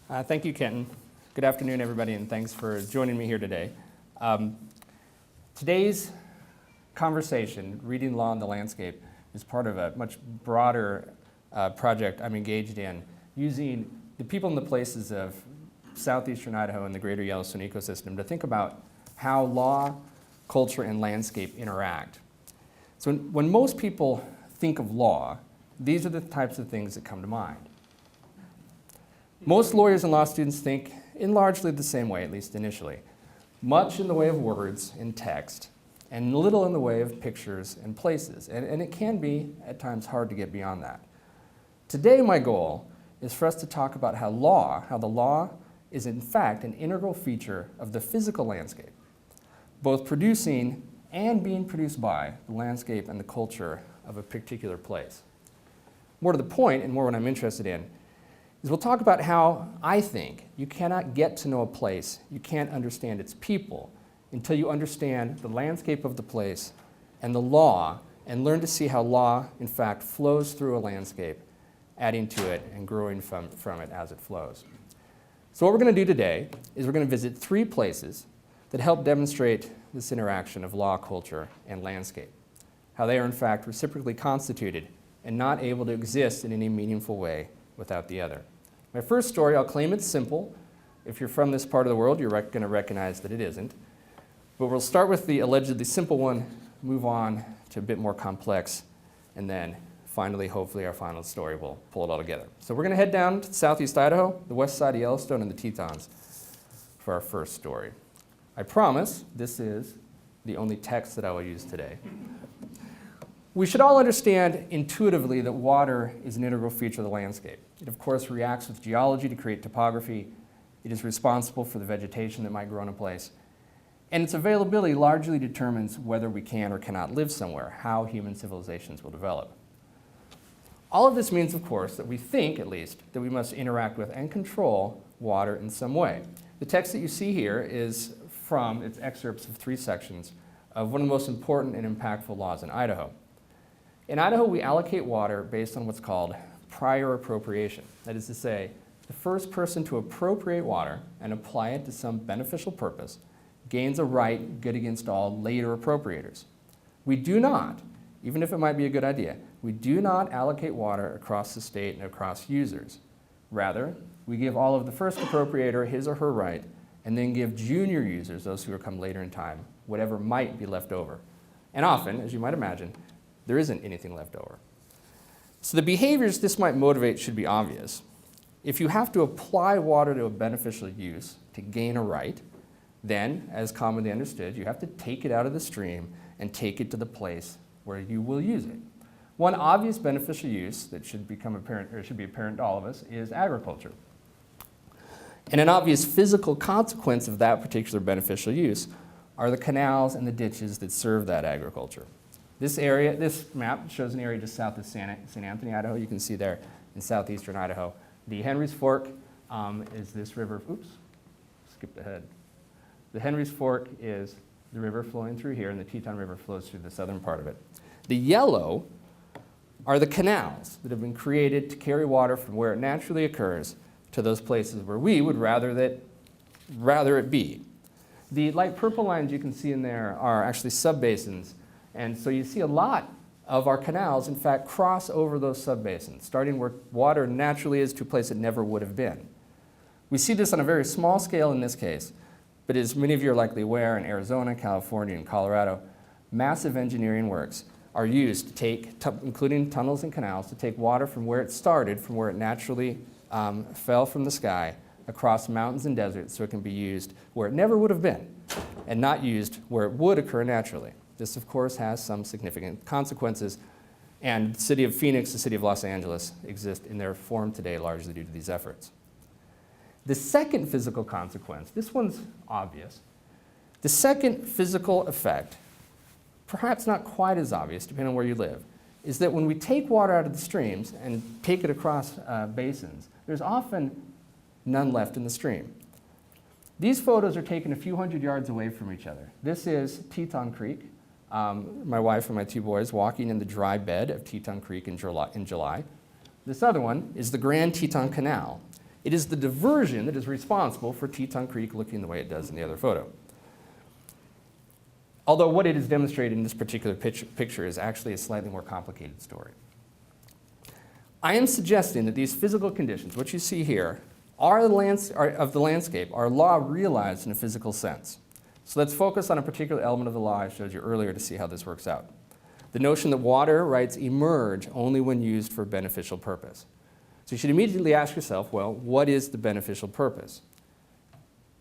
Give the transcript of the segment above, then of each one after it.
Thank you, Kenton. Good afternoon, everybody, and thanks for joining me here today. Today's conversation, Reading Law in the Landscape, is part of a much broader project I'm engaged in using the people and the places of southeastern Idaho and the greater Yellowstone ecosystem to think about how law, culture, and landscape interact. So when most people think of law, these are the types of things that come to mind. Most lawyers and law students think in largely the same way, at least initially. Much in the way of words and text, and little in the way of pictures and places. And it can be, at times, hard to get beyond that. Today, my goal is for us to talk about how the law is in fact an integral feature of the physical landscape, both producing and being produced by the landscape and the culture of a particular place. More to the point, and more what I'm interested in, is we'll talk about how I think you cannot get to know a place, you can't understand its people, until you understand the landscape of the place and the law, and learn to see how law, in fact, flows through a landscape, adding to it and growing from it as it flows. So what we're going to do today is we're going to visit 3 places that help demonstrate this interaction of law, culture, and landscape, how they are, in fact, reciprocally constituted and not able to exist in any meaningful way without the other. My first story, I'll claim it's simple. If you're from this part of the world, you're going to recognize that it isn't. But we'll start with the allegedly simple one, move on to a bit more complex, and then finally, hopefully, our final story will pull it all together. So we're going to head down to southeast Idaho, the west side of Yellowstone, and the Tetons for our first story. I promise this is the only text that I will use today. We should all understand intuitively that water is an integral feature of the landscape. It, of course, reacts with geology to create topography. It is responsible for the vegetation that might grow in a place. And its availability largely determines whether we can or cannot live somewhere, how human civilizations will develop. All of this means, of course, that we think, at least, that we must interact with and control water in some way. The text that you see here is from its excerpts of 3 sections of one of the most important and impactful laws in Idaho. In Idaho, we allocate water based on what's called prior appropriation. That is to say, the first person to appropriate water and apply it to some beneficial purpose gains a right good against all later appropriators. We do not, even if it might be a good idea, we do not allocate water across the state and across users. Rather, we give all of the first appropriator his or her right, and then give junior users, those who come later in time, whatever might be left over. And often, as you might imagine, there isn't anything left over. So the behaviors this might motivate should be obvious. If you have to apply water to a beneficial use to gain a right, then, as commonly understood, you have to take it out of the stream and take it to the place where you will use it. One obvious beneficial use that should become apparent, or should be apparent to all of us, is agriculture. And an obvious physical consequence of that particular beneficial use are the canals and the ditches that serve that agriculture. This map shows an area just south of St. Anthony, Idaho. You can see there in southeastern Idaho. The Henry's Fork is this river. Oops, skipped ahead. The Henry's Fork is the river flowing through here, and the Teton River flows through the southern part of it. The yellow are the canals that have been created to carry water from where it naturally occurs to those places where we would rather it be. The light purple lines you can see in there are actually subbasins. And so you see a lot of our canals, in fact, cross over those subbasins, starting where water naturally is to a place it never would have been. We see this on a very small scale in this case, but as many of you are likely aware, in Arizona, California, and Colorado, massive engineering works are used to take, including tunnels and canals, to take water from where it started, from where it naturally fell from the sky, across mountains and deserts so it can be used where it never would have been, and not used where it would occur naturally. This, of course, has some significant consequences, and the city of Phoenix, the city of Los Angeles, exist in their form today largely due to these efforts. The second physical consequence, this one's obvious. The second physical effect, perhaps not quite as obvious depending on where you live, is that when we take water out of the streams and take it across basins, there's often none left in the stream. These photos are taken a few hundred yards away from each other. This is Teton Creek. My wife and my 2 boys walking in the dry bed of Teton Creek in July. This other one is the Grand Teton Canal. It is the diversion that is responsible for Teton Creek looking the way it does in the other photo. Although what it is demonstrated in this particular picture is actually a slightly more complicated story. I am suggesting that these physical conditions, what you see here, of the landscape, are law realized in a physical sense. So let's focus on a particular element of the law I showed you earlier to see how this works out. The notion that water rights emerge only when used for a beneficial purpose. So you should immediately ask yourself, well, what is the beneficial purpose?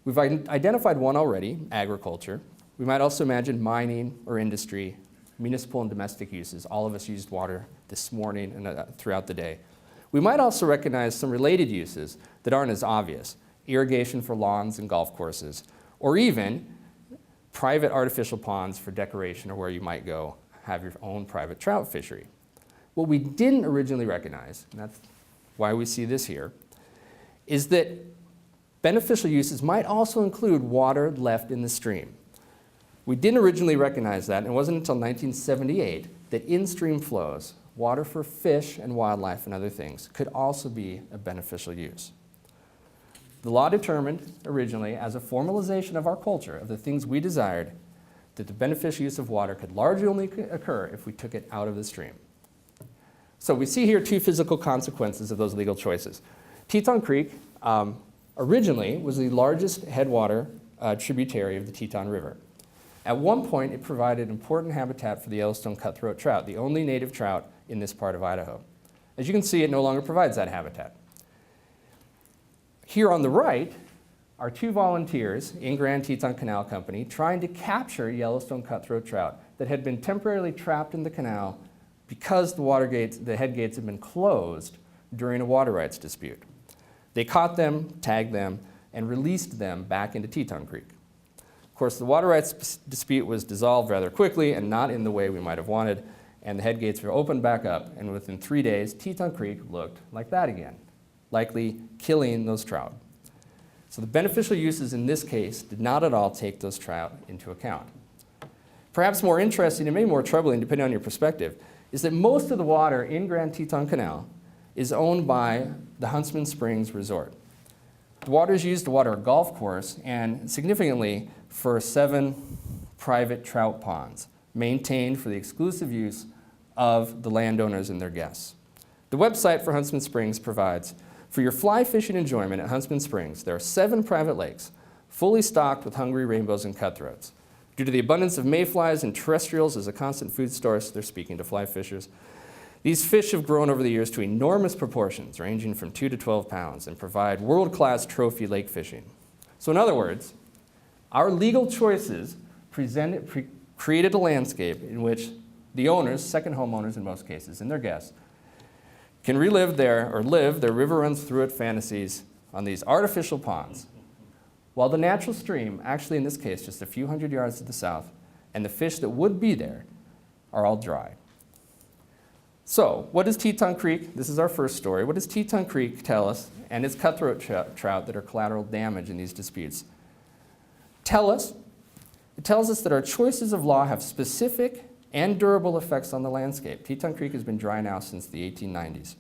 We've identified one already, agriculture. We might also imagine mining or industry, municipal and domestic uses. All of us used water this morning and throughout the day. We might also recognize some related uses that aren't as obvious, irrigation for lawns and golf courses, or even private artificial ponds for decoration or where you might go have your own private trout fishery. What we didn't originally recognize, and that's why we see this here, is that beneficial uses might also include water left in the stream. We didn't originally recognize that, and it wasn't until 1978 that in-stream flows, water for fish and wildlife and other things, could also be a beneficial use. The law determined originally, as a formalization of our culture, of the things we desired, that the beneficial use of water could largely only occur if we took it out of the stream. So we see here two physical consequences of those legal choices. Teton Creek originally was the largest headwater tributary of the Teton River. At one point, it provided important habitat for the Yellowstone cutthroat trout, the only native trout in this part of Idaho. As you can see, it no longer provides that habitat. Here on the right are two volunteers in Grand Teton Canal Company trying to capture Yellowstone cutthroat trout that had been temporarily trapped in the canal because the head gates had been closed during a water rights dispute. They caught them, tagged them, and released them back into Teton Creek. Of course, the water rights dispute was dissolved rather quickly and not in the way we might have wanted, and the head gates were opened back up, and within 3 days, Teton Creek looked like that again, likely killing those trout. So the beneficial uses in this case did not at all take those trout into account. Perhaps more interesting and maybe more troubling, depending on your perspective, is that most of the water in Grand Teton Canal is owned by the Huntsman Springs Resort. The water is used to water a golf course and, significantly, for 7 private trout ponds maintained for the exclusive use of the landowners and their guests. The website for Huntsman Springs provides, for your fly fishing enjoyment at Huntsman Springs, there are 7 private lakes, fully stocked with hungry rainbows and cutthroats. Due to the abundance of mayflies and terrestrials as a constant food source, they're speaking to fly fishers, these fish have grown over the years to enormous proportions, ranging from 2 to 12 pounds, and provide world-class trophy lake fishing. So in other words, our legal choices created a landscape in which the owners, second homeowners in most cases, and their guests, can relive their river runs through it fantasies on these artificial ponds, while the natural stream, actually in this case just a few hundred yards to the south, and the fish that would be there are all dry. So, what does Teton Creek, this is our first story, what does Teton Creek tell us, and its cutthroat trout that are collateral damage in these disputes? It tells us that our choices of law have specific and durable effects on the landscape. Teton Creek has been dry now since the 1890s.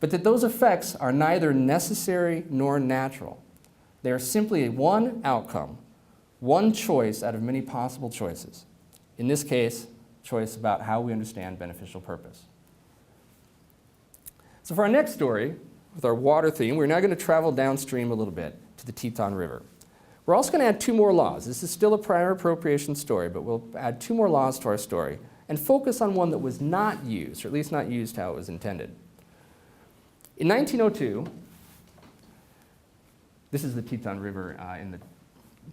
But that those effects are neither necessary nor natural. They are simply one outcome, one choice out of many possible choices. In this case, choice about how we understand beneficial purpose. So for our next story, with our water theme, we're now going to travel downstream a little bit to the Teton River. We're also going to add 2 more laws. This is still a prior appropriation story, but we'll add 2 more laws to our story and focus on one that was not used, or at least not used how it was intended. In 1902, this is the Teton River in the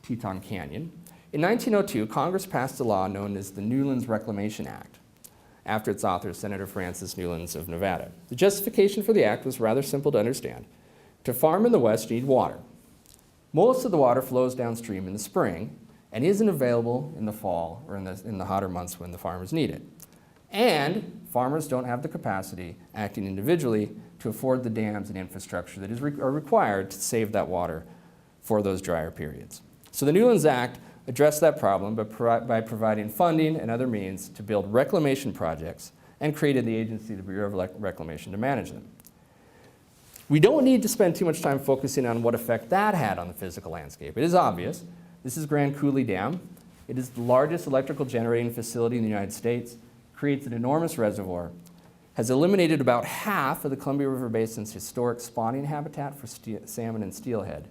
Teton Canyon. In 1902, Congress passed a law known as the Newlands Reclamation Act, after its author, Senator Francis Newlands of Nevada. The justification for the act was rather simple to understand. To farm in the West, you need water. Most of the water flows downstream in the spring and isn't available in the fall or in the hotter months when the farmers need it. And farmers don't have the capacity, acting individually, to afford the dams and infrastructure that are required to save that water for those drier periods. So the Newlands Act addressed that problem by providing funding and other means to build reclamation projects and created the agency, the Bureau of Reclamation, to manage them. We don't need to spend too much time focusing on what effect that had on the physical landscape. It is obvious. This is Grand Coulee Dam. It is the largest electrical generating facility in the United States, creates an enormous reservoir, has eliminated about half of the Columbia River Basin's historic spawning habitat for salmon and steelhead.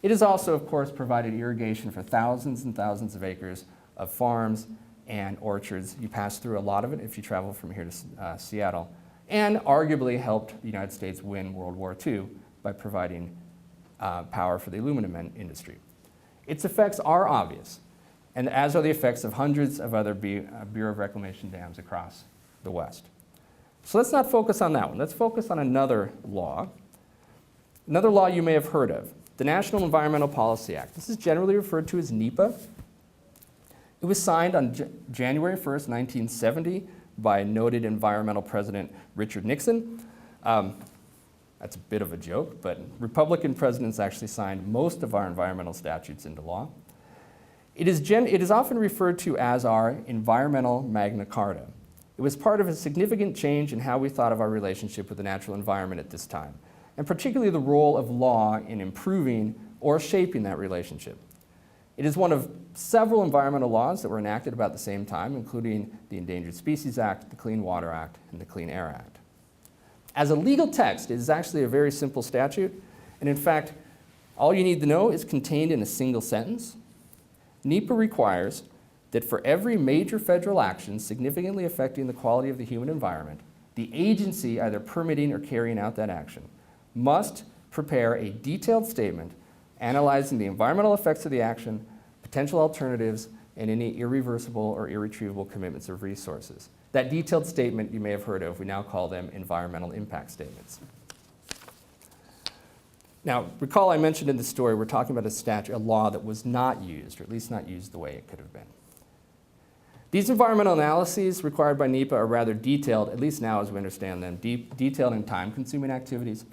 It has also, of course, provided irrigation for thousands and thousands of acres of farms and orchards. You pass through a lot of it if you travel from here to Seattle, and arguably helped the United States win World War II by providing power for the aluminum industry. Its effects are obvious, and as are the effects of hundreds of other Bureau of Reclamation dams across the West. So let's not focus on that one. Let's focus on another law you may have heard of, the National Environmental Policy Act. This is generally referred to as NEPA. It was signed on January 1st, 1970 by noted environmental president Richard Nixon. That's a bit of a joke, but Republican presidents actually signed most of our environmental statutes into law. It is often referred to as our environmental Magna Carta. It was part of a significant change in how we thought of our relationship with the natural environment at this time, and particularly the role of law in improving or shaping that relationship. It is one of several environmental laws that were enacted about the same time, including the Endangered Species Act, the Clean Water Act, and the Clean Air Act. As a legal text, it is actually a very simple statute, and in fact, all you need to know is contained in a single sentence. NEPA requires that for every major federal action significantly affecting the quality of the human environment, the agency either permitting or carrying out that action must prepare a detailed statement analyzing the environmental effects of the action, potential alternatives, and any irreversible or irretrievable commitments of resources. That detailed statement you may have heard of, we now call them environmental impact statements. Now, recall I mentioned in the story, we're talking about a law that was not used, or at least not used the way it could have been. These environmental analyses required by NEPA are rather detailed, at least now as we understand them, detailed and time-consuming activities.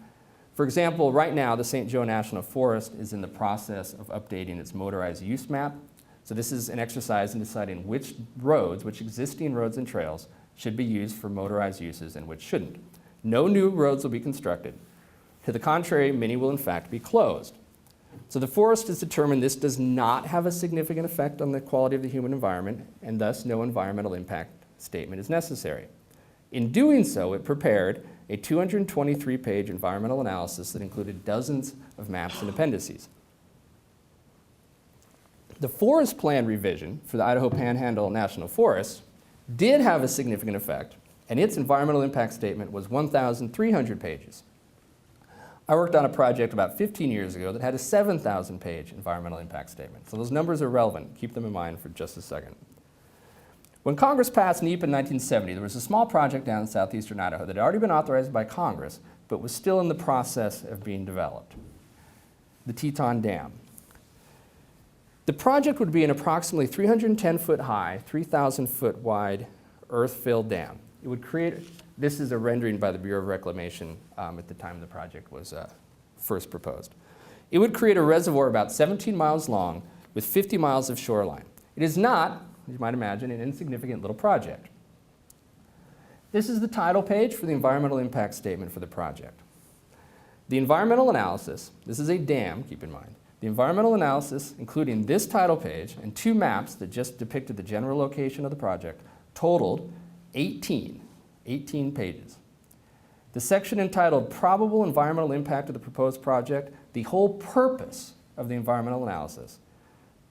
For example, right now, the St. Joe National Forest is in the process of updating its motorized use map. So this is an exercise in deciding which roads, which existing roads and trails, should be used for motorized uses and which shouldn't. No new roads will be constructed. To the contrary, many will in fact be closed. So the forest has determined this does not have a significant effect on the quality of the human environment, and thus no environmental impact statement is necessary. In doing so, it prepared a 223-page environmental analysis that included dozens of maps and appendices. The forest plan revision for the Idaho Panhandle National Forest did have a significant effect, and its environmental impact statement was 1,300 pages. I worked on a project about 15 years ago that had a 7,000-page environmental impact statement. So those numbers are relevant. Keep them in mind for just a second. When Congress passed NEPA in 1970, there was a small project down in southeastern Idaho that had already been authorized by Congress, but was still in the process of being developed. The Teton Dam. The project would be an approximately 310-foot high, 3,000-foot wide, earth-filled dam. It would create, this is a rendering by the Bureau of Reclamation at the time the project was first proposed. It would create a reservoir about 17 miles long with 50 miles of shoreline. It is not, as you might imagine, an insignificant little project. This is the title page for the environmental impact statement for the project. The environmental analysis, this is a dam, keep in mind. The environmental analysis, including this title page and two maps that just depicted the general location of the project, totaled 18 pages. The section entitled Probable Environmental Impact of the Proposed Project, the whole purpose of the environmental analysis,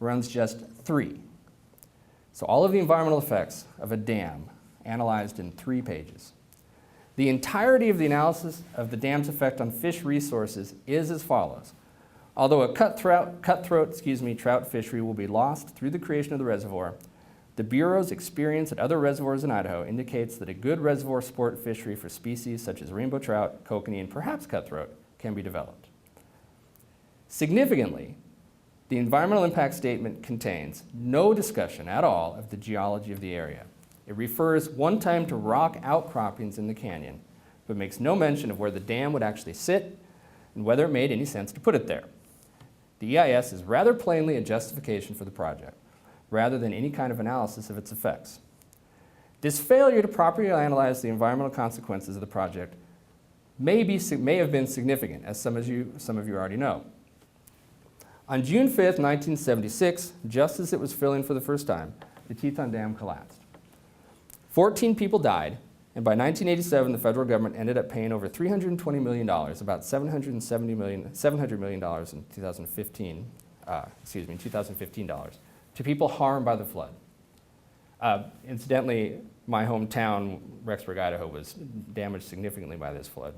runs just 3. So all of the environmental effects of a dam analyzed in 3 pages. The entirety of the analysis of the dam's effect on fish resources is as follows. Although a cutthroat trout fishery will be lost through the creation of the reservoir, the Bureau's experience at other reservoirs in Idaho indicates that a good reservoir sport fishery for species such as rainbow trout, kokanee, and perhaps cutthroat can be developed. Significantly, the environmental impact statement contains no discussion at all of the geology of the area. It refers one time to rock outcroppings in the canyon, but makes no mention of where the dam would actually sit and whether it made any sense to put it there. The EIS is rather plainly a justification for the project, rather than any kind of analysis of its effects. This failure to properly analyze the environmental consequences of the project may have been significant, as some of you already know. On June 5th, 1976, just as it was filling for the first time, the Teton Dam collapsed. 14 people died, and by 1987, the federal government ended up paying over $320 million, about $700 million in 2015 dollars, to people harmed by the flood. Incidentally, my hometown, Rexburg, Idaho, was damaged significantly by this flood.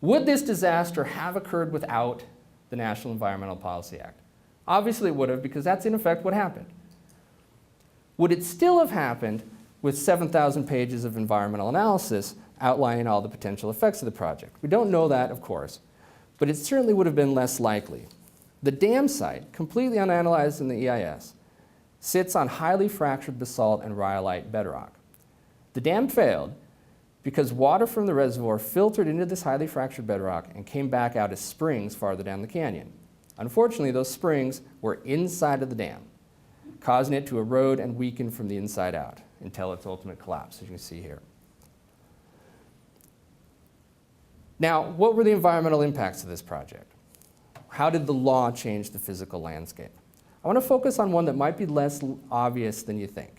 Would this disaster have occurred without the National Environmental Policy Act? Obviously it would have, because that's in effect what happened. Would it still have happened with 7,000 pages of environmental analysis outlining all the potential effects of the project? We don't know that, of course, but it certainly would have been less likely. The dam site, completely unanalyzed in the EIS, sits on highly fractured basalt and rhyolite bedrock. The dam failed because water from the reservoir filtered into this highly fractured bedrock and came back out as springs farther down the canyon. Unfortunately, those springs were inside of the dam, causing it to erode and weaken from the inside out until its ultimate collapse, as you can see here. Now, what were the environmental impacts of this project? How did the law change the physical landscape? I want to focus on one that might be less obvious than you think.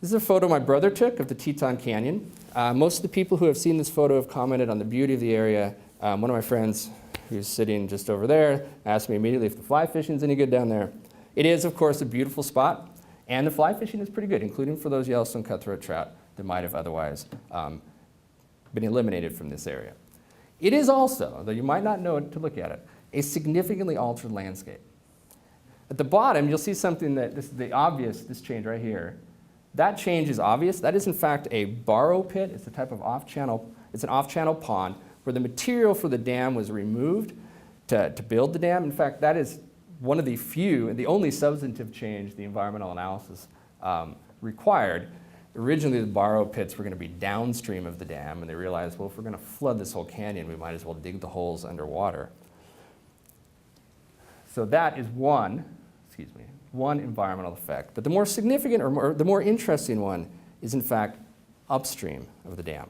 This is a photo my brother took of the Teton Canyon. Most of the people who have seen this photo have commented on the beauty of the area. One of my friends, who's sitting just over there, asked me immediately if the fly fishing is any good down there. It is, of course, a beautiful spot, and the fly fishing is pretty good, including for those Yellowstone cutthroat trout that might have otherwise been eliminated from this area. It is also, though you might not know it to look at it, a significantly altered landscape. At the bottom, you'll see something that, this change right here. That change is obvious. That is, in fact, a borrow pit. It's a type of off-channel, it's an off-channel pond where the material for the dam was removed to build the dam. In fact, that is one of the few, and the only substantive change the environmental analysis required. Originally, the borrow pits were going to be downstream of the dam, and they realized, well, if we're going to flood this whole canyon, we might as well dig the holes underwater. So that is one environmental effect. But the more significant, or the more interesting one, is in fact upstream of the dam.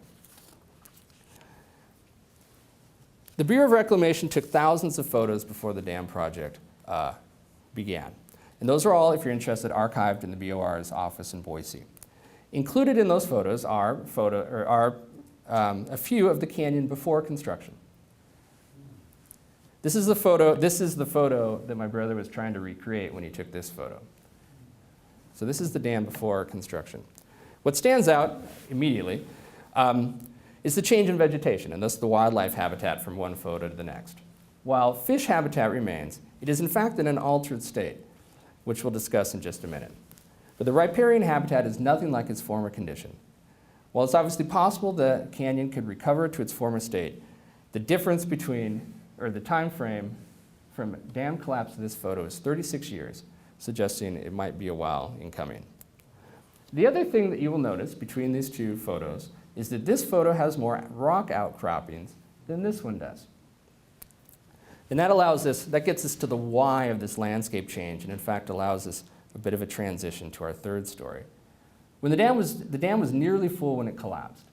The Bureau of Reclamation took thousands of photos before the dam project began. And those are all, if you're interested, archived in the BOR's office in Boise. Included in those photos are a few of the canyon before construction. This is the photo that my brother was trying to recreate when he took this photo. So this is the dam before construction. What stands out immediately is the change in vegetation, and thus the wildlife habitat from one photo to the next. While fish habitat remains, it is in fact in an altered state, which we'll discuss in just a minute. But the riparian habitat is nothing like its former condition. While it's obviously possible the canyon could recover to its former state, the difference between, or the time frame from dam collapse to this photo is 36 years, suggesting it might be a while in coming. The other thing that you will notice between these two photos is that this photo has more rock outcroppings than this one does. And that gets us to the why of this landscape change, and in fact allows us a bit of a transition to our third story. When the dam was nearly full when it collapsed.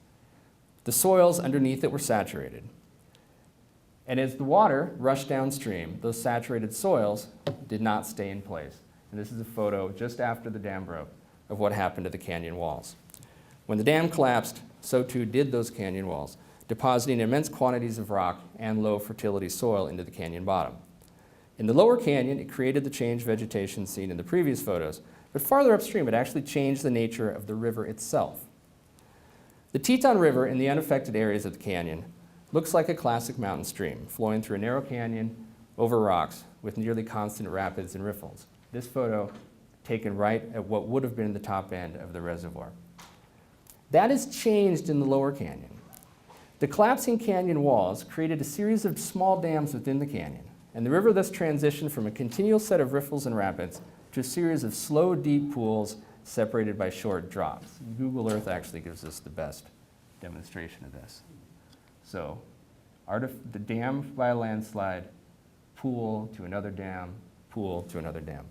The soils underneath it were saturated. And as the water rushed downstream, those saturated soils did not stay in place. And this is a photo just after the dam broke of what happened to the canyon walls. When the dam collapsed, so too did those canyon walls, depositing immense quantities of rock and low fertility soil into the canyon bottom. In the lower canyon, it created the changed vegetation seen in the previous photos, but farther upstream, it actually changed the nature of the river itself. The Teton River in the unaffected areas of the canyon looks like a classic mountain stream, flowing through a narrow canyon over rocks with nearly constant rapids and riffles. This photo taken right at what would have been the top end of the reservoir. That is changed in the lower canyon. The collapsing canyon walls created a series of small dams within the canyon, and the river thus transitioned from a continual set of riffles and rapids to a series of slow, deep pools separated by short drops. Google Earth actually gives us the best demonstration of this. So, the dam by a landslide, pool to another dam, pool to another dam.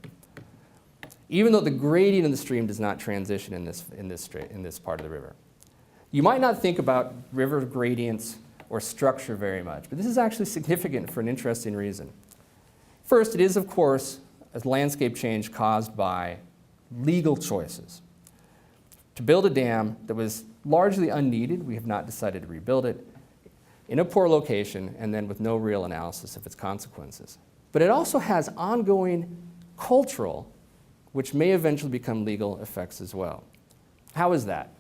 Even though the gradient of the stream does not transition in this part of the river. You might not think about river gradients or structure very much. But this is actually significant for an interesting reason. First, it is, of course, a landscape change caused by legal choices. To build a dam that was largely unneeded, we have not decided to rebuild it, in a poor location, and then with no real analysis of its consequences. But it also has ongoing cultural, which may eventually become legal effects as well. How is that?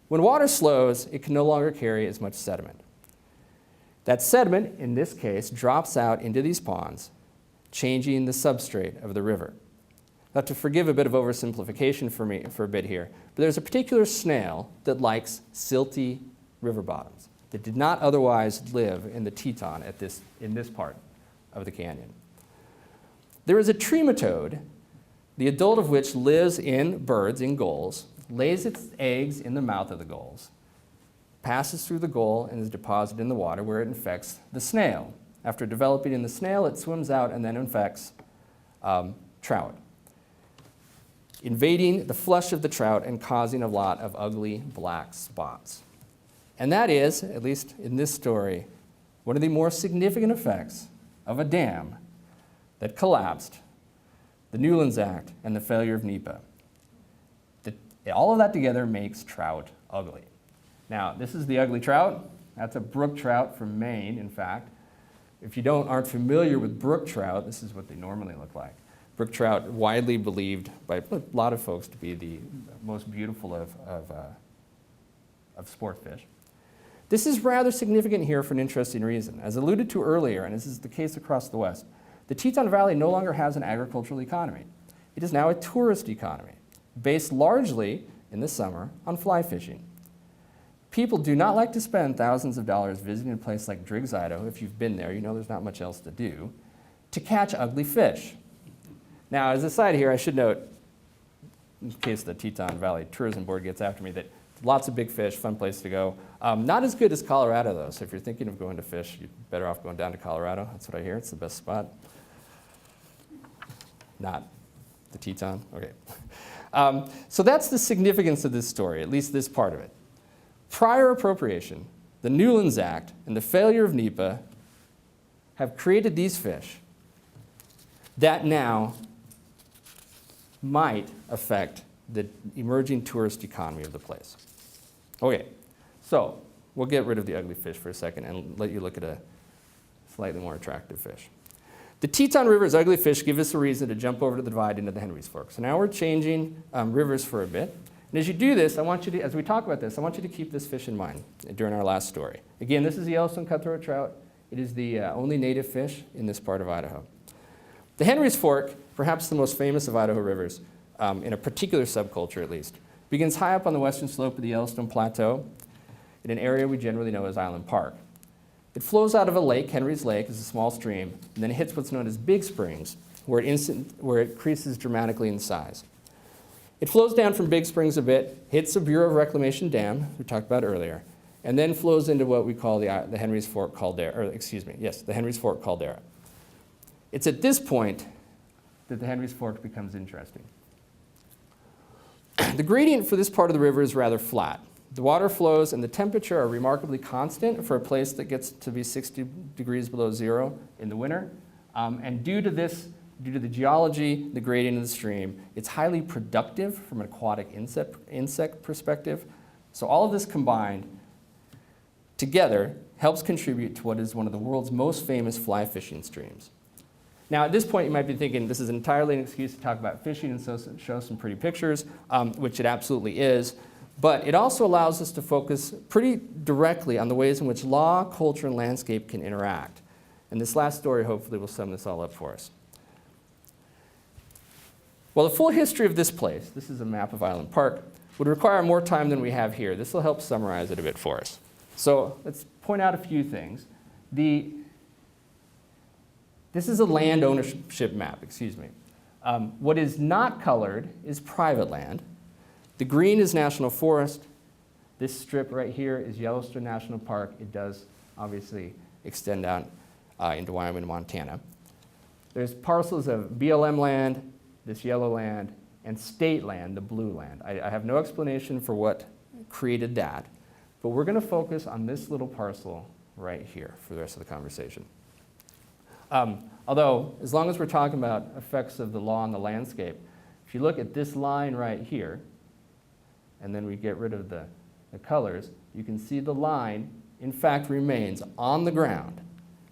When water slows, it can no longer carry as much sediment. That sediment, in this case, drops out into these ponds, changing the substrate of the river. Now, to forgive a bit of oversimplification for me for a bit here, but there's a particular snail that likes silty river bottoms that did not otherwise live in the Teton in this part of the canyon. There is a trematode, the adult of which lives in birds, in gulls, lays its eggs in the mouth of the gulls, passes through the gull and is deposited in the water where it infects the snail. After developing in the snail, it swims out and then infects trout, invading the flesh of the trout and causing a lot of ugly black spots. And that is, at least in this story, one of the more significant effects of a dam that collapsed, the Newlands Act, and the failure of NEPA. All of that together makes trout ugly. Now, this is the ugly trout. That's a brook trout from Maine, in fact. If you aren't familiar with brook trout, this is what they normally look like. Brook trout, widely believed by a lot of folks to be the most beautiful of sport fish. This is rather significant here for an interesting reason. As alluded to earlier, and this is the case across the West, the Teton Valley no longer has an agricultural economy. It is now a tourist economy, based largely in the summer on fly fishing. People do not like to spend thousands of dollars visiting a place like Driggs, Idaho. If you've been there, you know there's not much else to do, to catch ugly fish. Now, as a side here, I should note, in case the Teton Valley Tourism Board gets after me, that lots of big fish, fun place to go. Not as good as Colorado, though, so if you're thinking of going to fish, you're better off going down to Colorado. That's what I hear. It's the best spot. Not the Teton? Okay. So that's the significance of this story, at least this part of it. Prior appropriation, the Newlands Act, and the failure of NEPA have created these fish that now might affect the emerging tourist economy of the place. Okay, so we'll get rid of the ugly fish for a second and let you look at a slightly more attractive fish. The Teton River's ugly fish give us a reason to jump over to the divide into the Henry's Fork. So now we're changing rivers for a bit. And as you do this, I want you to, as we talk about this, I want you to keep this fish in mind during our last story. Again, this is the Yellowstone cutthroat trout. It is the only native fish in this part of Idaho. The Henry's Fork, perhaps the most famous of Idaho rivers, in a particular subculture at least, begins high up on the western slope of the Yellowstone Plateau in an area we generally know as Island Park. It flows out of a lake, Henry's Lake is a small stream, and then it hits what's known as Big Springs, where it increases dramatically in size. It flows down from Big Springs a bit, hits a Bureau of Reclamation dam we talked about earlier, and then flows into what we call the Henry's Fork caldera, the Henry's Fork caldera. It's at this point that the Henry's Fork becomes interesting. The gradient for this part of the river is rather flat. The water flows and the temperature are remarkably constant for a place that gets to be 60 degrees below zero in the winter. And due to the geology, the gradient of the stream, it's highly productive from an aquatic insect perspective. So all of this combined together helps contribute to what is one of the world's most famous fly fishing streams. Now, at this point, you might be thinking this is entirely an excuse to talk about fishing and show some pretty pictures, which it absolutely is. But it also allows us to focus pretty directly on the ways in which law, culture, and landscape can interact. And this last story hopefully will sum this all up for us. Well, the full history of this place, this is a map of Island Park, would require more time than we have here. This will help summarize it a bit for us. So let's point out a few things. This is a land ownership map, excuse me. What is not colored is private land. The green is national forest. This strip right here is Yellowstone National Park. It does obviously extend out into Wyoming and Montana. There's parcels of BLM land, this yellow land, and state land, the blue land. I have no explanation for what created that, but we're going to focus on this little parcel right here for the rest of the conversation. Although, as long as we're talking about effects of the law on the landscape, if you look at this line right here, and then we get rid of the colors, you can see the line, in fact, remains on the ground.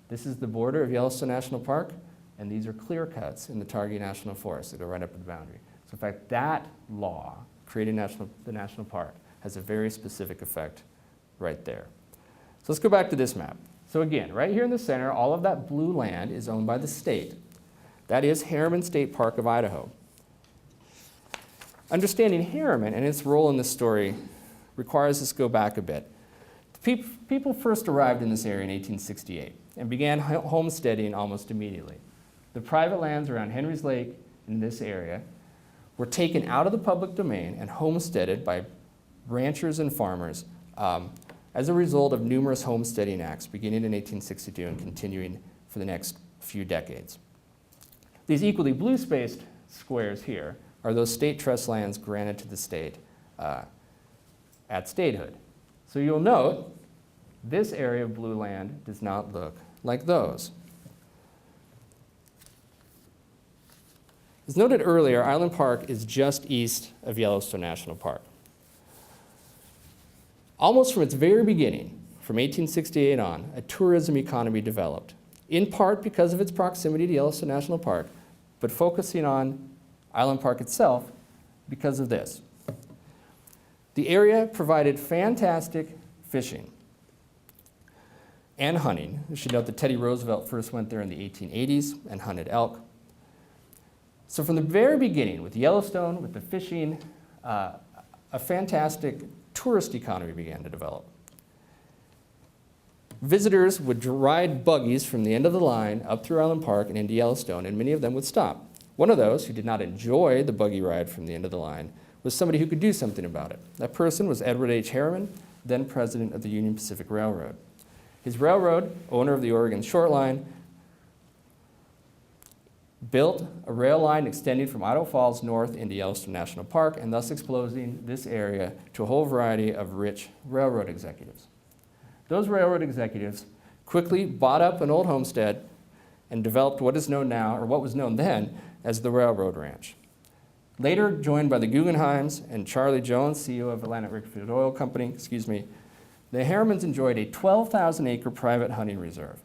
This is the border of Yellowstone National Park, and these are clear cuts in the Targhee National Forest that go right up to the boundary. So in fact, that law, creating the national park, has a very specific effect right there. So let's go back to this map. So again, right here in the center, all of that blue land is owned by the state. That is Harriman State Park of Idaho. Understanding Harriman and its role in this story requires us to go back a bit. People first arrived in this area in 1868 and began homesteading almost immediately. The private lands around Henry's Lake in this area were taken out of the public domain and homesteaded by ranchers and farmers as a result of numerous homesteading acts beginning in 1862 and continuing for the next few decades. These equally blue-spaced squares here are those state trust lands granted to the state at statehood. So you'll note this area of blue land does not look like those. As noted earlier, Island Park is just east of Yellowstone National Park. Almost from its very beginning, from 1868 on, a tourism economy developed, in part because of its proximity to Yellowstone National Park, but focusing on Island Park itself because of this. The area provided fantastic fishing and hunting. You should note that Teddy Roosevelt first went there in the 1880s and hunted elk. So from the very beginning, with Yellowstone, with the fishing, a fantastic tourist economy began to develop. Visitors would ride buggies from the end of the line up through Island Park and into Yellowstone, and many of them would stop. One of those who did not enjoy the buggy ride from the end of the line was somebody who could do something about it. That person was Edward H. Harriman, then president of the Union Pacific Railroad. His railroad, owner of the Oregon Short Line, built a rail line extending from Idaho Falls north into Yellowstone National Park, and thus exposing this area to a whole variety of rich railroad executives. Those railroad executives quickly bought up an old homestead and developed what is known now, or what was known then, as the Railroad Ranch. Later joined by the Guggenheims and Charlie Jones, CEO of Atlantic Richfield Oil Company, the Harrimans enjoyed a 12,000-acre private hunting reserve.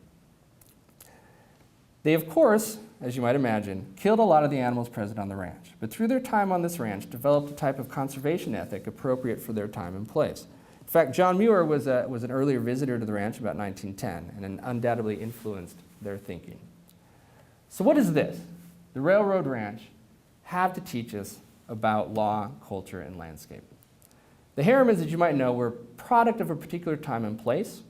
They, of course, as you might imagine, killed a lot of the animals present on the ranch, but through their time on this ranch, developed a type of conservation ethic appropriate for their time and place. In fact, John Muir was an earlier visitor to the ranch about 1910 and undoubtedly influenced their thinking. So what is this? The Railroad Ranch have to teach us about law, culture, and landscape. The Harrimans, as you might know, were a product of a particular time and place,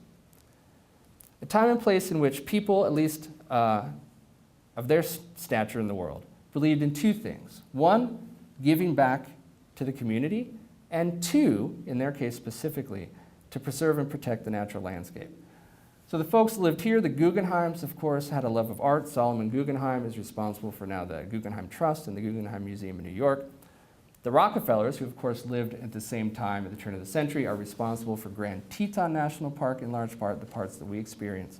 a time and place in which people, at least of their stature in the world, believed in two things. One, giving back to the community, and two, in their case specifically, to preserve and protect the natural landscape. So the folks that lived here, the Guggenheims, of course, had a love of art. Solomon Guggenheim is responsible for now the Guggenheim Trust and the Guggenheim Museum in New York. The Rockefellers, who of course lived at the same time at the turn of the century, are responsible for Grand Teton National Park, in large part the parts that we experience.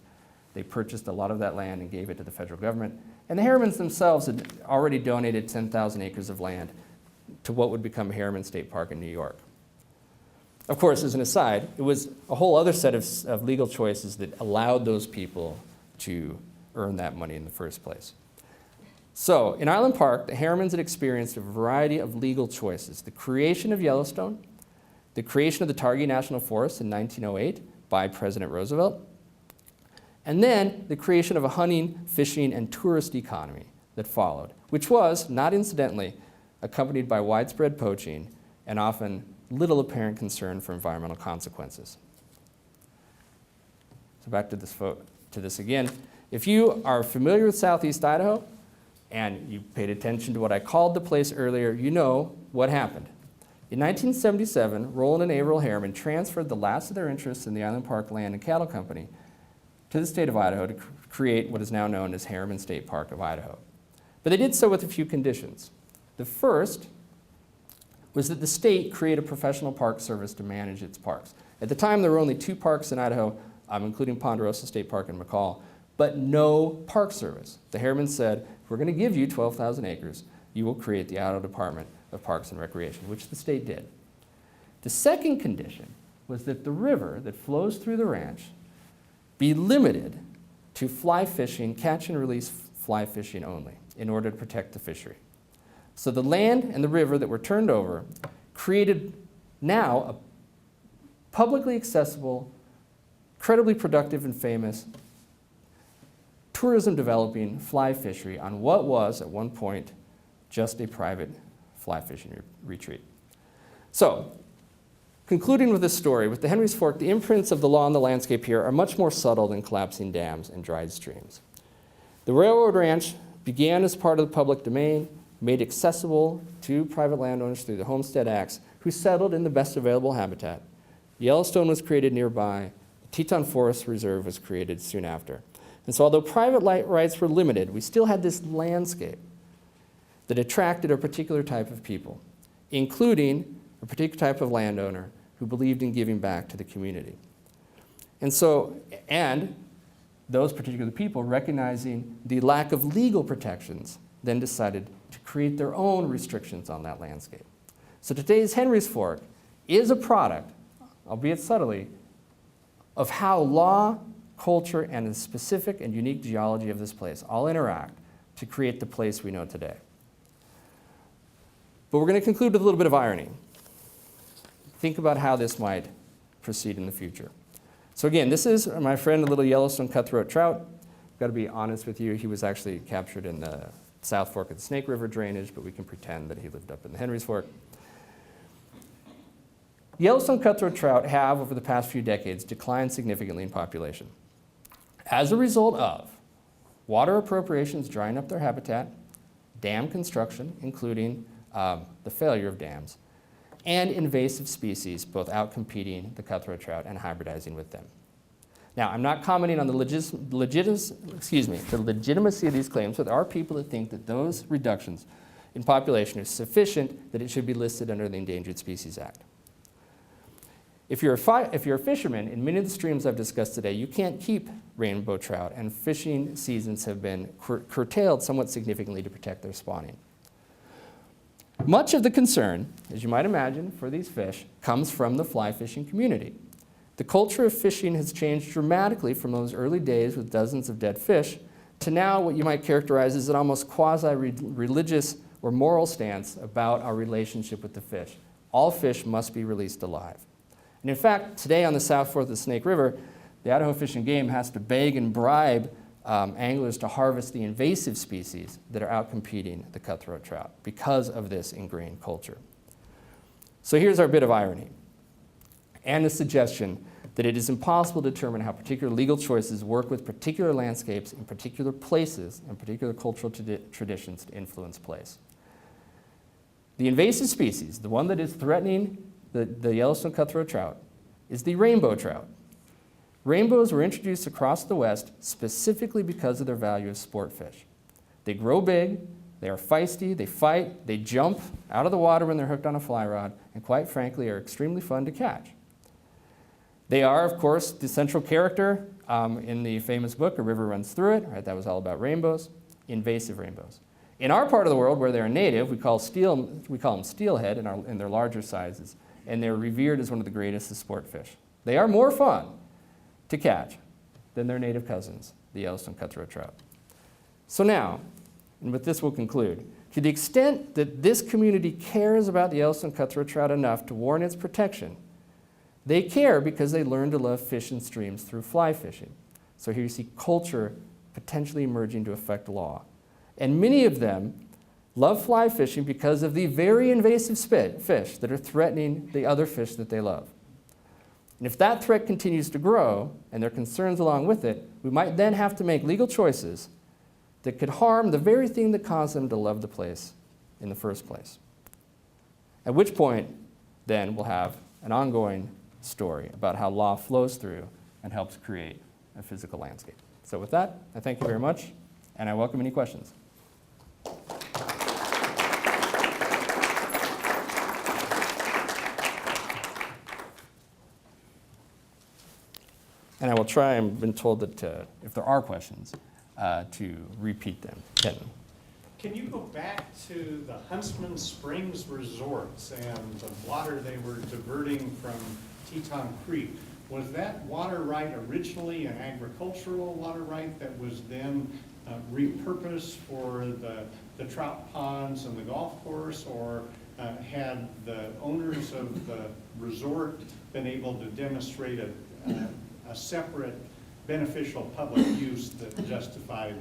They purchased a lot of that land and gave it to the federal government. And the Harrimans themselves had already donated 10,000 acres of land to what would become Harriman State Park in New York. Of course, as an aside, it was a whole other set of legal choices that allowed those people to earn that money in the first place. So, in Island Park, the Harrimans had experienced a variety of legal choices. The creation of Yellowstone, the creation of the Targhee National Forest in 1908 by President Roosevelt, and then the creation of a hunting, fishing, and tourist economy that followed, which was, not incidentally, accompanied by widespread poaching and often little apparent concern for environmental consequences. So back to this again. If you are familiar with Southeast Idaho and you paid attention to what I called the place earlier, you know what happened. In 1977, Roland and Averill Harriman transferred the last of their interests in the Island Park Land and Cattle Company to the state of Idaho to create what is now known as Harriman State Park of Idaho. But they did so with a few conditions. The first was that the state create a professional park service to manage its parks. At the time, there were only 2 parks in Idaho, including Ponderosa State Park and McCall, but no Park Service. The Harriman said, if we're going to give you 12,000 acres, you will create the Idaho Department of Parks and Recreation, which the state did. The second condition was that the river that flows through the ranch be limited to fly fishing, catch and release fly fishing only, in order to protect the fishery. So the land and the river that were turned over created now a publicly accessible, incredibly productive and famous tourism developing fly fishery on what was at one point just a private fly fishing retreat. So, concluding with this story, with the Henry's Fork, the imprints of the law on the landscape here are much more subtle than collapsing dams and dried streams. The railroad ranch began as part of the public domain, made accessible to private landowners through the Homestead Acts, who settled in the best available habitat. Yellowstone was created nearby. The Teton Forest Reserve was created soon after. And so although private rights were limited, we still had this landscape that attracted a particular type of people, including a particular type of landowner who believed in giving back to the community. And those particular people, recognizing the lack of legal protections, then decided to create their own restrictions on that landscape. So today's Henry's Fork is a product, albeit subtly, of how law, culture, and the specific and unique geology of this place all interact to create the place we know today. But we're going to conclude with a little bit of irony. Think about how this might proceed in the future. So again, this is my friend, a little Yellowstone cutthroat trout. I've got to be honest with you, he was actually captured in the South Fork of the Snake River drainage, but we can pretend that he lived up in the Henry's Fork. Yellowstone cutthroat trout have, over the past few decades, declined significantly in population as a result of water appropriations drying up their habitat, dam construction, including the failure of dams, and invasive species, both outcompeting the cutthroat trout and hybridizing with them. Now, I'm not commenting on the legitimacy of these claims, but there are people that think that those reductions in population are sufficient that it should be listed under the Endangered Species Act. If you're a fisherman, in many of the streams I've discussed today, you can't keep rainbow trout, and fishing seasons have been curtailed somewhat significantly to protect their spawning. Much of the concern, as you might imagine, for these fish comes from the fly fishing community. The culture of fishing has changed dramatically from those early days with dozens of dead fish to now what you might characterize as an almost quasi-religious or moral stance about our relationship with the fish. All fish must be released alive. And in fact, today on the South Fork of the Snake River, the Idaho Fish and Game has to beg and bribe anglers to harvest the invasive species that are outcompeting the cutthroat trout because of this ingrained culture. So here's our bit of irony and the suggestion that it is impossible to determine how particular legal choices work with particular landscapes in particular places and particular cultural traditions to influence place. The invasive species, the one that is threatening the Yellowstone cutthroat trout, is the rainbow trout. Rainbows were introduced across the West specifically because of their value as sport fish. They grow big, they are feisty, they fight, they jump out of the water when they're hooked on a fly rod, and quite frankly are extremely fun to catch. They are, of course, the central character in the famous book, A River Runs Through It. Right, that was all about rainbows, invasive rainbows. In our part of the world where they're native, we call them steelhead in their larger sizes, and they're revered as one of the greatest of sport fish. They are more fun to catch than their native cousins, the Yellowstone cutthroat trout. So now, and with this we'll conclude, to the extent that this community cares about the Yellowstone cutthroat trout enough to warrant its protection, they care because they learn to love fish and streams through fly fishing. So here you see culture potentially emerging to affect law. And many of them love fly fishing because of the very invasive fish that are threatening the other fish that they love. And if that threat continues to grow, and their concerns along with it, we might then have to make legal choices that could harm the very thing that caused them to love the place in the first place. At which point, then, we'll have an ongoing story about how law flows through and helps create a physical landscape. So with that, I thank you very much, and I welcome any questions. And I will try, I've been told that if there are questions, to repeat them. Teton. Can you go back to the Huntsman Springs resorts and the water they were diverting from Teton Creek? Was that water right originally an agricultural water right that was then repurposed for the trout ponds and the golf course, or had the owners of the resort been able to demonstrate a separate beneficial public use that justified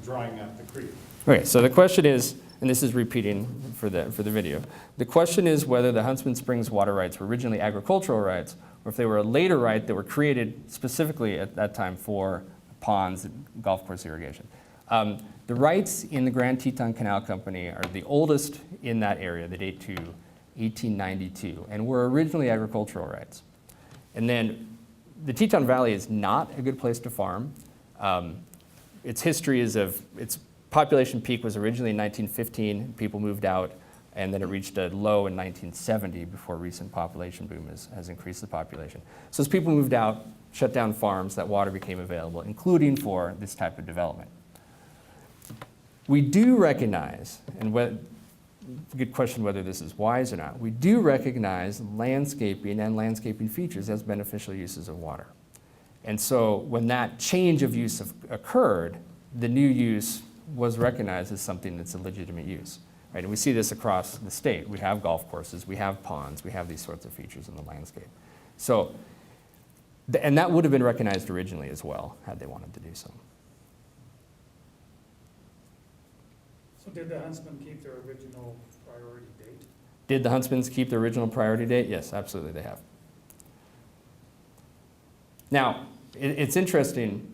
drying up the creek? Okay, so the question is, and this is repeating for the video, the question is whether the Huntsman Springs water rights were originally agricultural rights, or if they were a later right that were created specifically at that time for ponds, golf course irrigation. The rights in the Grand Teton Canal Company are the oldest in that area. They date to 1892 and were originally agricultural rights. And then the Teton Valley is not a good place to farm. Its history is its population peak was originally in 1915. People moved out, and then it reached a low in 1970 before recent population boom has increased the population. So as people moved out, shut down farms, that water became available, including for this type of development. We do recognize, and good question whether this is wise or not, we do recognize landscaping and landscaping features as beneficial uses of water. And so when that change of use occurred, the new use was recognized as something that's a legitimate use. Right? And we see this across the state. We have golf courses, we have ponds, we have these sorts of features in the landscape. So, and that would have been recognized originally as well, had they wanted to do so. So did the Huntsman keep their original priority date? Did the Huntsmans keep their original priority date? Yes, absolutely they have. Now, it's interesting.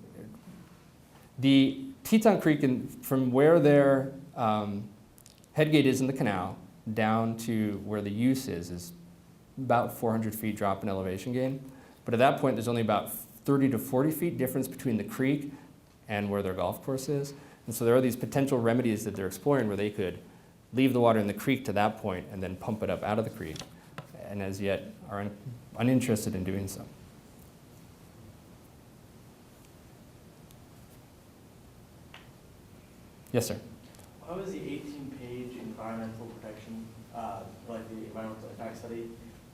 The Teton Creek, from where their headgate is in the canal down to where the use is about 400 feet drop in elevation gain. But at that point, there's only about 30 to 40 feet difference between the creek and where their golf course is. And so there are these potential remedies that they're exploring where they could leave the water in the creek to that point and then pump it up out of the creek, and as yet are uninterested in doing so. Yes, sir. Why was the 18-page environmental protection, like the environmental impact study,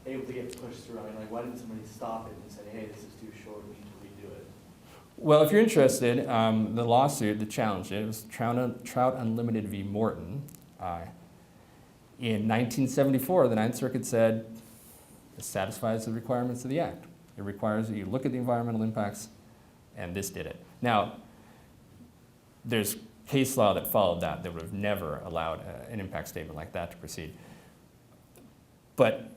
able to get pushed through? I mean, like, why didn't somebody stop it and say, hey, this is too short, we need to redo it? Well, if you're interested, the lawsuit that challenged it was Trout Unlimited v. Morton. In 1974, the Ninth Circuit said it satisfies the requirements of the Act. It requires that you look at the environmental impacts, and this did it. Now, there's case law that followed that would have never allowed an impact statement like that to proceed. But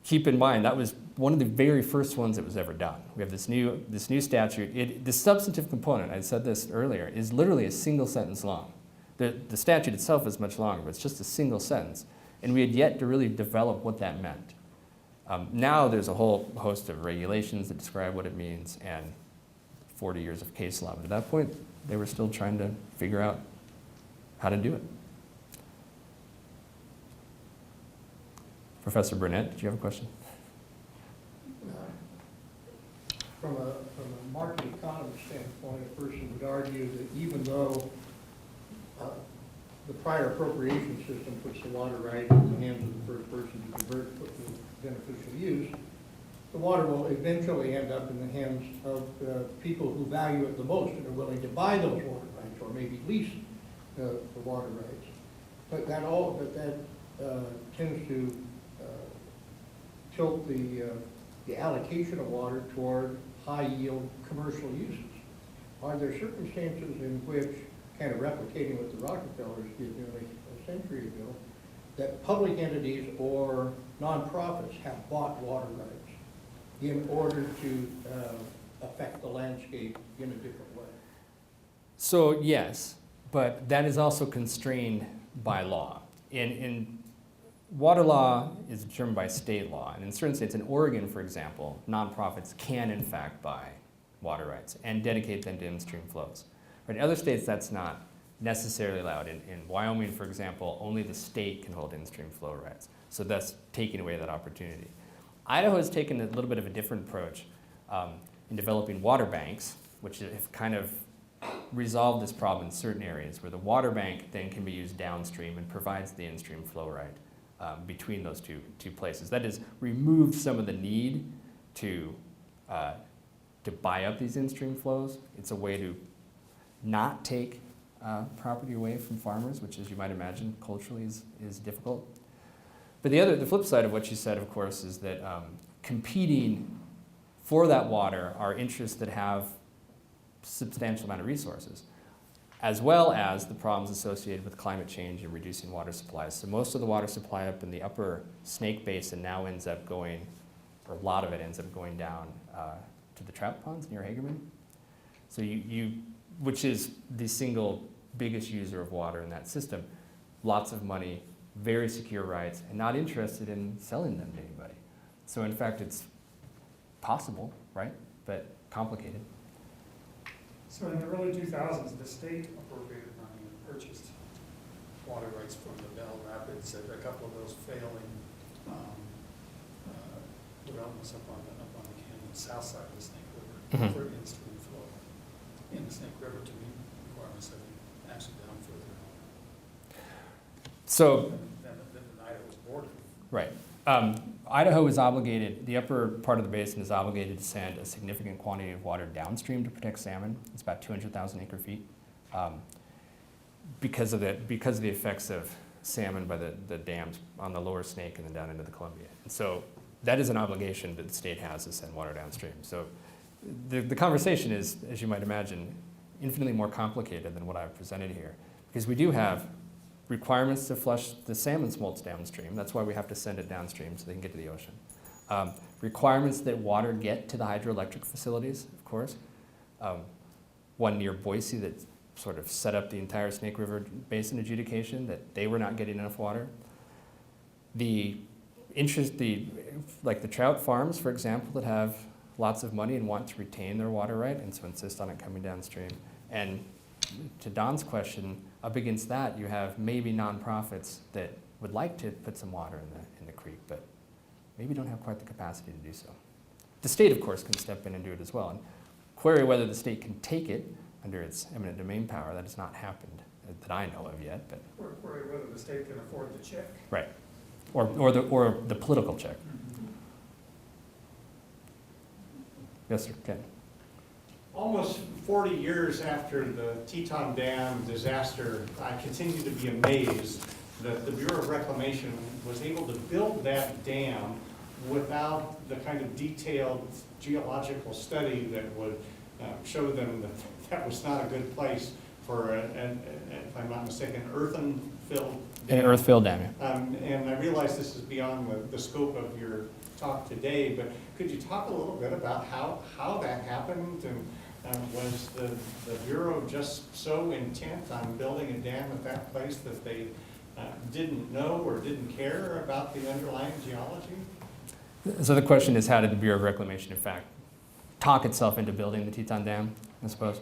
keep in mind, that was one of the very first ones that was ever done. We have this new statute. The substantive component, I said this earlier, is literally a single sentence long. The statute itself is much longer, but it's just a single sentence. And we had yet to really develop what that meant. Now there's a whole host of regulations that describe what it means and 40 years of case law. But at that point, they were still trying to figure out how to do it. Professor Burnett, did you have a question? From a market economy standpoint, a person would argue that even though the prior appropriation system puts the water right in the hands of the first person to convert to beneficial use, the water will eventually end up in the hands of people who value it the most and are willing to buy those water rights or maybe lease the water rights. But that tends to tilt the allocation of water toward high-yield commercial uses. Are there circumstances in which, kind of replicating what the Rockefellers did nearly a century ago, that public entities or nonprofits have bought water rights in order to affect the landscape in a different way? So yes, but that is also constrained by law. In water law is determined by state law, and in certain states, in Oregon, for example, nonprofits can in fact buy water rights and dedicate them to in-stream flows. But in other states, that's not necessarily allowed. In Wyoming, for example, only the state can hold in-stream flow rights, so that's taking away that opportunity. Idaho has taken a little bit of a different approach. in developing water banks, which have kind of resolved this problem in certain areas, where the water bank then can be used downstream and provides the in-stream flow right between those two places. That has removed some of the need to buy up these in-stream flows. It's a way to not take property away from farmers, which, as you might imagine, culturally is difficult. But the flip side of what you said, of course, is that competing for that water are interests that have substantial amount of resources, as well as the problems associated with climate change and reducing water supplies. So most of the water supply up in the upper Snake Basin now ends up going, or a lot of it ends up going down to the trout ponds near Hagerman. So which is the single biggest user of water in that system. Lots of money, very secure rights, and not interested in selling them to anybody. So in fact, it's possible, right? But complicated. So in the early 2000s, the state appropriated money and purchased water rights from the Bell Rapids, a couple of those failing developments up on the canyon south side of the Snake River for in-stream flow in the Snake River to meet requirements that we actually down further So, than the Idaho's border. right. Idaho is obligated, the upper part of the basin is obligated to send a significant quantity of water downstream to protect salmon. It's about 200,000 acre feet. Because of the effects of salmon by the dams on the lower Snake and then down into the Columbia. And so that is an obligation that the state has to send water downstream. So the conversation is, as you might imagine, infinitely more complicated than what I've presented here. Because we do have requirements to flush the salmon smolts downstream. That's why we have to send it downstream so they can get to the ocean. Requirements that water get to the hydroelectric facilities, of course. One near Boise that sort of set up the entire Snake River Basin adjudication, that they were not getting enough water. Like the trout farms, for example, that have lots of money and want to retain their water right, and so insist on it coming downstream. And to Don's question, up against that, you have maybe nonprofits that would like to put some water in the creek, but maybe don't have quite the capacity to do so. The state, of course, can step in and do it as well. And query whether the state can take it under its eminent domain power. That has not happened that I know of yet. But Query whether the state can afford the check. right, or the political check. Yes, sir, Ken. Almost 40 years after the Teton Dam disaster, I continue to be amazed that the Bureau of Reclamation was able to build that dam without the kind of detailed geological study that would show them that that was not a good place for, if I'm not mistaken, earthen-filled dam. An earth-filled dam, yeah. And I realize this is beyond the scope of your talk today, but could you talk a little bit about how that happened? And was the Bureau just so intent on building a dam at that place that they didn't know or didn't care about the underlying geology? So the question is, how did the Bureau of Reclamation, in fact, talk itself into building the Teton Dam, I suppose?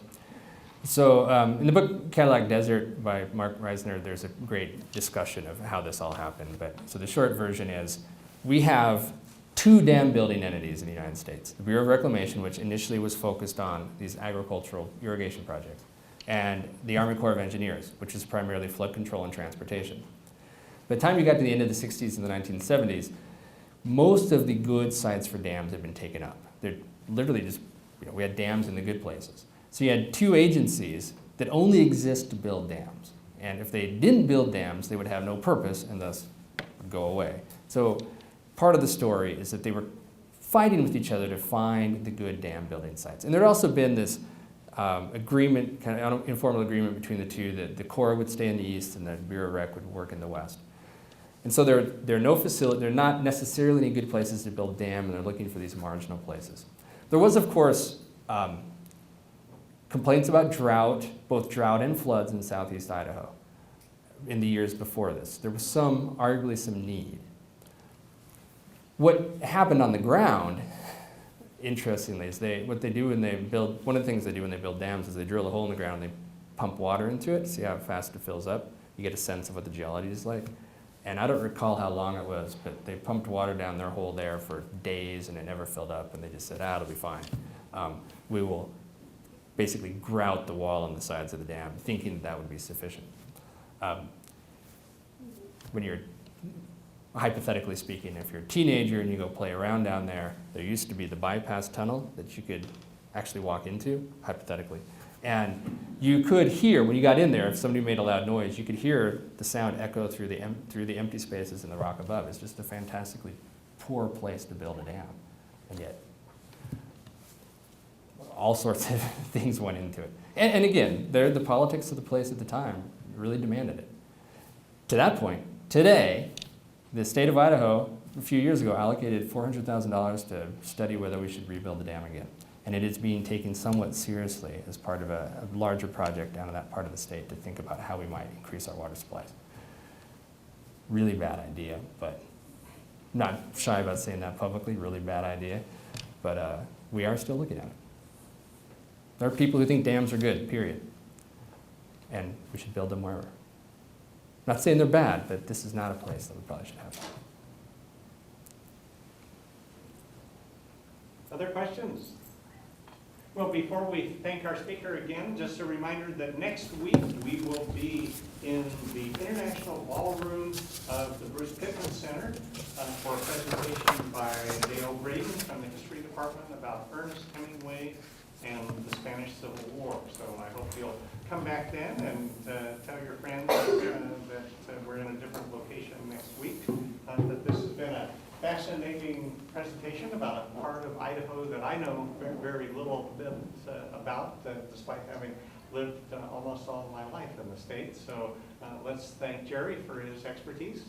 So in the book Cadillac Desert by Mark Reisner, there's a great discussion of how this all happened. So the short version is, we have two dam building entities in the United States. The Bureau of Reclamation, which initially was focused on these agricultural irrigation projects, and the Army Corps of Engineers, which is primarily flood control and transportation. By the time you got to the end of the 60s and the 1970s, most of the good sites for dams had been taken up. They're literally just, we had dams in the good places. So you had two agencies that only exist to build dams. And if they didn't build dams, they would have no purpose and thus would go away. So part of the story is that they were fighting with each other to find the good dam building sites. And there had also been this agreement, kind of informal agreement between the two, that the Corps would stay in the east and the Bureau of Rec would work in the west. And so there are no facilities, they're not necessarily any good places to build dam, and they're looking for these marginal places. There was, of course, complaints about drought, both drought and floods in southeast Idaho in the years before this. There was arguably some need. What happened on the ground, interestingly, is one of the things they do when they build dams is they drill a hole in the ground and they pump water into it, see how fast it fills up. You get a sense of what the geology is like. And I don't recall how long it was, but they pumped water down their hole there for days and it never filled up, and they just said, it'll be fine. We will basically grout the wall on the sides of the dam, thinking that would be sufficient. When you're, hypothetically speaking, if you're a teenager and you go play around down there, there used to be the bypass tunnel that you could actually walk into, hypothetically. And you could hear, when you got in there, if somebody made a loud noise, you could hear the sound echo through the empty spaces in the rock above. It's just a fantastically poor place to build a dam. And yet, all sorts of things went into it. And again, the politics of the place at the time really demanded it. To that point, today, the state of Idaho, a few years ago, allocated $400,000 to study whether we should rebuild the dam again. And it is being taken somewhat seriously as part of a larger project down in that part of the state to think about how we might increase our water supplies. Really bad idea, but not shy about saying that publicly, really bad idea. But we are still looking at it. There are people who think dams are good, period. And we should build them wherever. Not saying they're bad, but this is not a place that we probably should have. Other questions? Well, before we thank our speaker again, just a reminder that next week we will be in the International Ballroom of the Bruce Pittman Center for a presentation by Dale Braden from the History Department about Ernest Hemingway and the Spanish Civil War. So I hope you'll come back then and tell your friends that we're in a different location next week. That this has been a fascinating presentation about a part of Idaho that I know very, very little bit about, despite having lived almost all my life in the state. So let's thank Jerry for his expertise.